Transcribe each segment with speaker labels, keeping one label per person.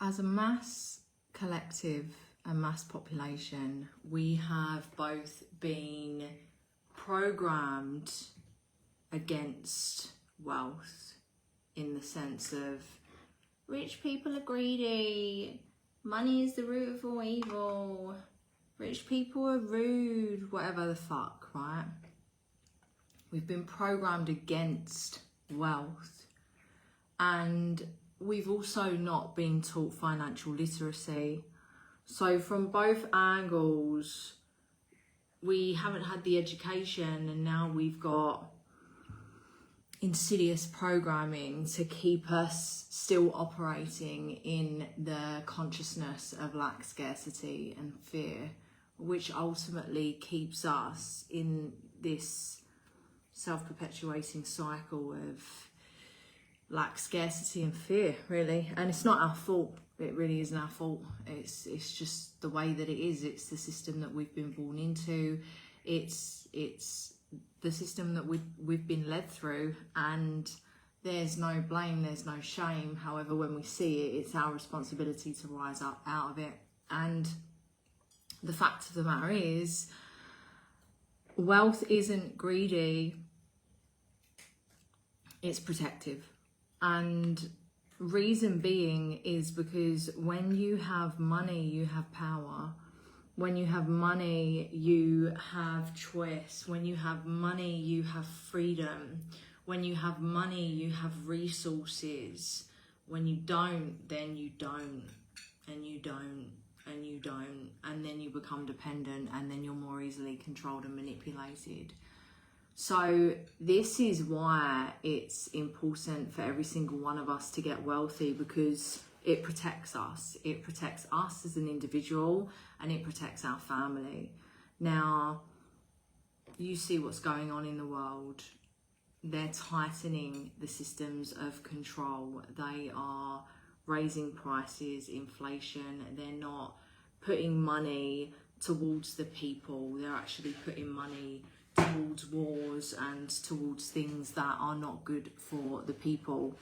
Speaker 1: As a mass collective, a mass population, we have both been programmed against wealth in the sense of rich people are greedy, money is the root of all evil, rich people are rude, whatever the fuck, right? We've been programmed against wealth, and we've also not been taught financial literacy. So from both angles, we haven't had the education, and now we've got insidious programming to keep us still operating in the consciousness of lack, scarcity and fear, which ultimately keeps us in this self-perpetuating cycle of lack, scarcity and fear, really. And it's not our fault. It really isn't our fault. It's just the way that it is. It's the system that we've been born into. It's the system that we've been led through, and there's no blame, there's no shame. However, when we see it, it's our responsibility to rise up out of it. And the fact of the matter is, wealth isn't greedy, it's protective. And reason being is because when you have money, you have power. When you have money, you have choice. When you have money, you have freedom. When you have money, you have resources. When you don't, then you don't, and you don't, and you don't, and then you become dependent, and then you're more easily controlled and manipulated. So this is why it's important for every single one of us to get wealthy, because it protects us. It protects us as an individual, and it protects our family. Now, you see what's going on in the world. They're tightening the systems of control. They are raising prices, inflation. They're not putting money towards the people. They're actually putting money towards wars and towards things that are not good for the people.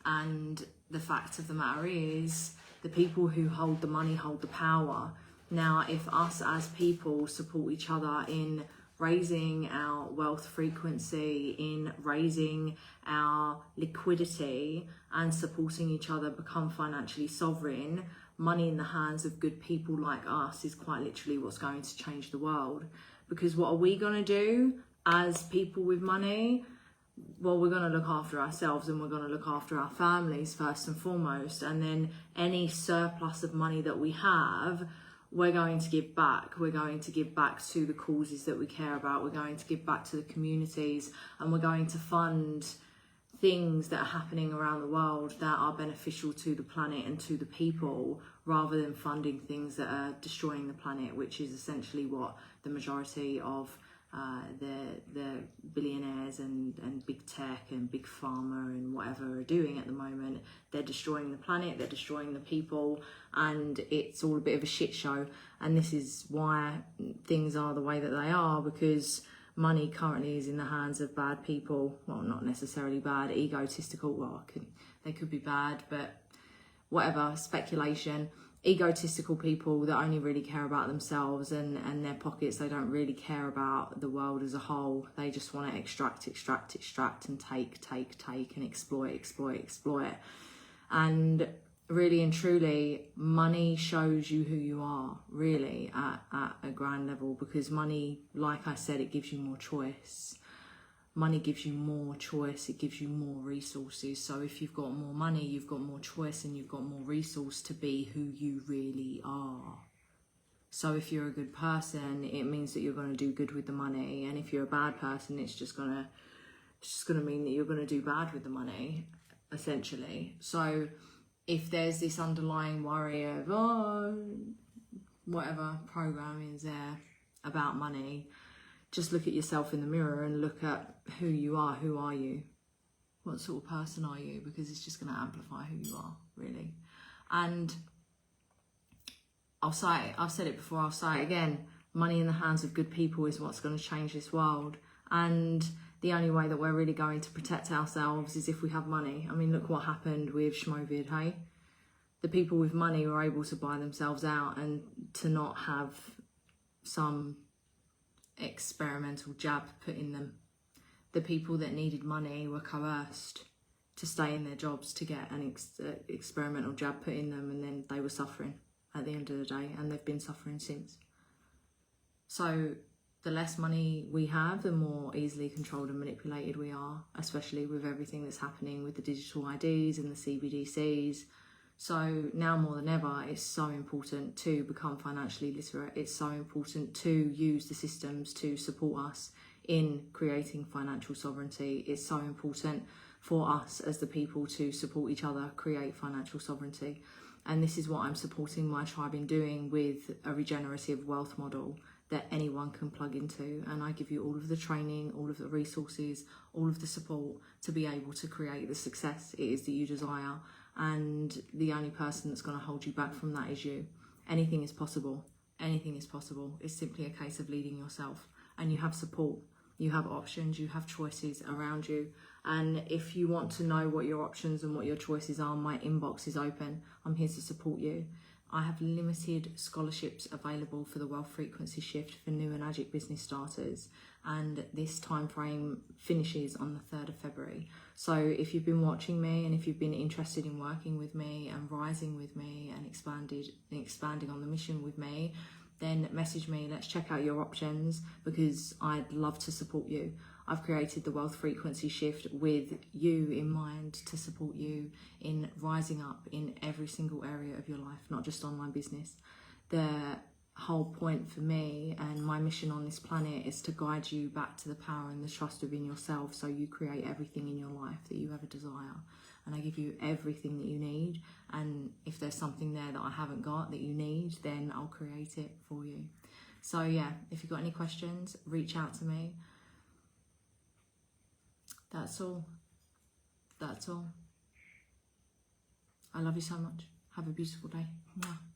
Speaker 1: And the fact of the matter is, the people who hold the money hold the power. Now, if us as people support each other in raising our wealth frequency, in raising our liquidity and supporting each other become financially sovereign, money in the hands of good people like us is quite literally what's going to change the world. Because what are we going to do as people with money? Well, we're going to look after ourselves, and we're going to look after our families first and foremost. And then any surplus of money that we have, we're going to give back. We're going to give back to the causes that we care about. We're going to give back to the communities, and we're going to fund things that are happening around the world that are beneficial to the planet and to the people, rather than funding things that are destroying the planet, which is essentially what the majority of the billionaires and big tech and big pharma and whatever are doing at the moment. They're destroying the planet, they're destroying the people, and it's all a bit of a shit show. And this is why things are the way that they are, because money currently is in the hands of bad people. Well, not necessarily bad, egotistical. Well, they could be bad, but whatever, speculation. Egotistical people that only really care about themselves and their pockets. They don't really care about the world as a whole. They just want to extract and take and exploit. And really and truly, money shows you who you are, really, at a grand level, because money, like I said, it gives you more choice. Money gives you more choice, it gives you more resources. So if you've got more money, you've got more choice, and you've got more resource to be who you really are. So if you're a good person, it means that you're going to do good with the money. And if you're a bad person, it's just gonna mean that you're going to do bad with the money, essentially. So if there's this underlying worry of, whatever programming is there about money, just look at yourself in the mirror and look at who you are. Who are you? What sort of person are you? Because it's just going to amplify who you are, really. And I've said it before, I'll say it again. Money in the hands of good people is what's going to change this world. And the only way that we're really going to protect ourselves is if we have money. I mean, look what happened with Schmovid, hey? the people with money were able to buy themselves out and to not have some experimental jab put in them. The people that needed money were coerced to stay in their jobs to get an experimental jab put in them, and then they were suffering at the end of the day, and they've been suffering since. So the less money we have, the more easily controlled and manipulated we are, especially with everything that's happening with the digital IDs and the CBDCs. So now more than ever, it's so important to become financially literate. It's so important to use the systems to support us in creating financial sovereignty. It's so important for us as the people to support each other, create financial sovereignty. And this is what I'm supporting my tribe in doing with a regenerative wealth model that anyone can plug into. And I give you all of the training, all of the resources, all of the support to be able to create the success it is that you desire. And the only person that's going to hold you back from that is you. Anything is possible. Anything is possible. It's simply a case of leading yourself. And you have support. You have options. You have choices around you. And if you want to know what your options and what your choices are, my inbox is open. I'm here to support you. I have limited scholarships available for the Wealth Frequency Shift for new and AGIC business starters, and this time frame finishes on the 3rd of February. So if you've been watching me and if you've been interested in working with me and rising with me and expanding on the mission with me, then message me. Let's check out your options, because I'd love to support you. I've created the Wealth Frequency Shift with you in mind, to support you in rising up in every single area of your life, not just online business. The whole point for me and my mission on this planet is to guide you back to the power and the trust within yourself, so you create everything in your life that you ever desire. And I give you everything that you need, and if there's something there that I haven't got that you need, then I'll create it for you. So yeah, if you've got any questions, reach out to me. That's all. That's all. I love you so much. Have a beautiful day. Mwah.